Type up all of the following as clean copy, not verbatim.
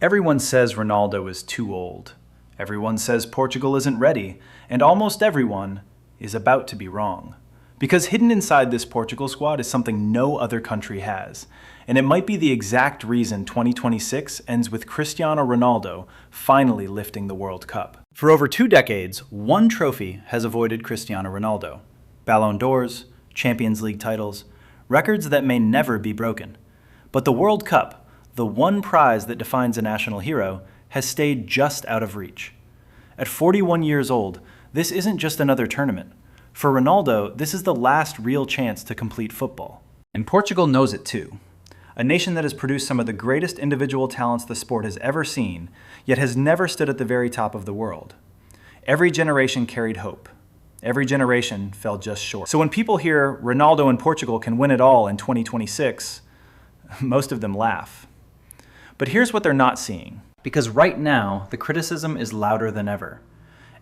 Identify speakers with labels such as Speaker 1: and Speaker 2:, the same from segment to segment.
Speaker 1: Everyone says Ronaldo is too old. Everyone says Portugal isn't ready, and almost everyone is about to be wrong. Because hidden inside this Portugal squad is something no other country has, and it might be the exact reason 2026 ends with Cristiano Ronaldo finally lifting the World Cup. For over 2 decades, one trophy has avoided Cristiano Ronaldo: Ballon d'Ors, Champions League titles, records that may never be broken. But the World Cup, the one prize that defines a national hero, has stayed just out of reach. At 41 years old, this isn't just another tournament. For Ronaldo, this is the last real chance to complete football. And Portugal knows it too. A nation that has produced some of the greatest individual talents the sport has ever seen, yet has never stood at the very top of the world. Every generation carried hope. Every generation fell just short. So when people hear Ronaldo and Portugal can win it all in 2026, most of them laugh. But here's what they're not seeing. Because right now, the criticism is louder than ever.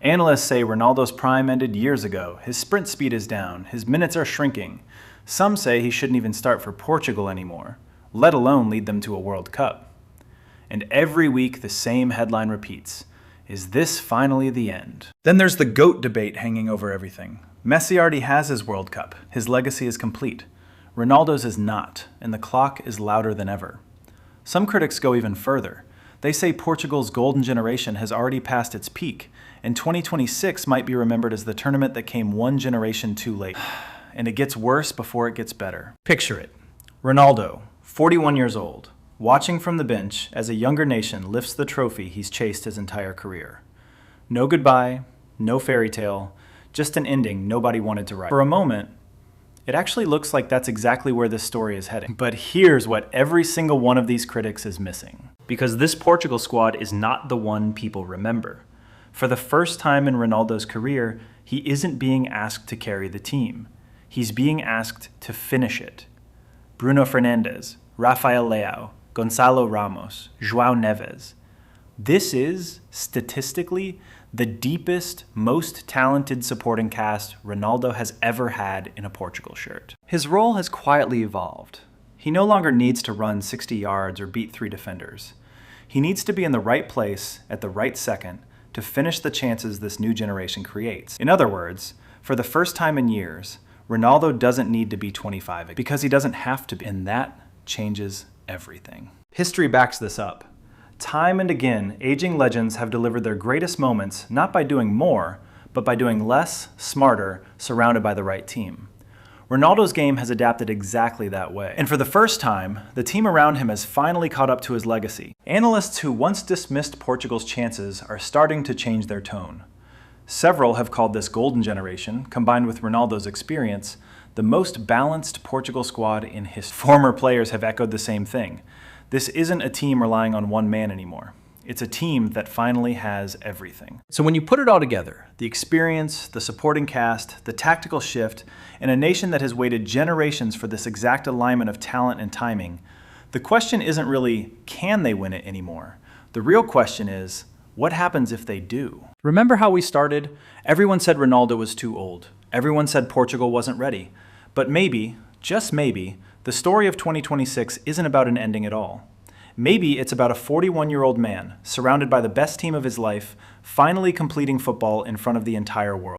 Speaker 1: Analysts say Ronaldo's prime ended years ago, his sprint speed is down, his minutes are shrinking. Some say he shouldn't even start for Portugal anymore, let alone lead them to a World Cup. And every week the same headline repeats: is this finally the end? Then there's the GOAT debate hanging over everything. Messi already has his World Cup, his legacy is complete. Ronaldo's is not, and the clock is louder than ever. Some critics go even further. They say Portugal's golden generation has already passed its peak, and 2026 might be remembered as the tournament that came one generation too late. And it gets worse before it gets better. Picture it. Ronaldo, 41 years old, watching from the bench as a younger nation lifts the trophy he's chased his entire career. No goodbye, no fairy tale, just an ending nobody wanted to write. For a moment, it actually looks like that's exactly where this story is heading. But here's what every single one of these critics is missing. Because this Portugal squad is not the one people remember. For the first time in Ronaldo's career, he isn't being asked to carry the team. He's being asked to finish it. Bruno Fernandes, Rafael Leao, Gonçalo Ramos, João Neves. This is, statistically, the deepest, most talented supporting cast Ronaldo has ever had in a Portugal shirt. His role has quietly evolved. He no longer needs to run 60 yards or beat 3 defenders. He needs to be in the right place at the right second to finish the chances this new generation creates. In other words, for the first time in years, Ronaldo doesn't need to be 25 because he doesn't have to be, and that changes everything. History backs this up. Time and again, aging legends have delivered their greatest moments not by doing more, but by doing less, smarter, surrounded by the right team. Ronaldo's game has adapted exactly that way. And for the first time, the team around him has finally caught up to his legacy. Analysts who once dismissed Portugal's chances are starting to change their tone. Several have called this golden generation, combined with Ronaldo's experience, the most balanced Portugal squad in history. Former players have echoed the same thing. This isn't a team relying on one man anymore. It's a team that finally has everything. So when you put it all together, the experience, the supporting cast, the tactical shift, and a nation that has waited generations for this exact alignment of talent and timing, the question isn't really, can they win it anymore? The real question is, what happens if they do? Remember how we started? Everyone said Ronaldo was too old. Everyone said Portugal wasn't ready. But maybe, just maybe, the story of 2026 isn't about an ending at all. Maybe it's about a 41-year-old man, surrounded by the best team of his life, finally completing football in front of the entire world.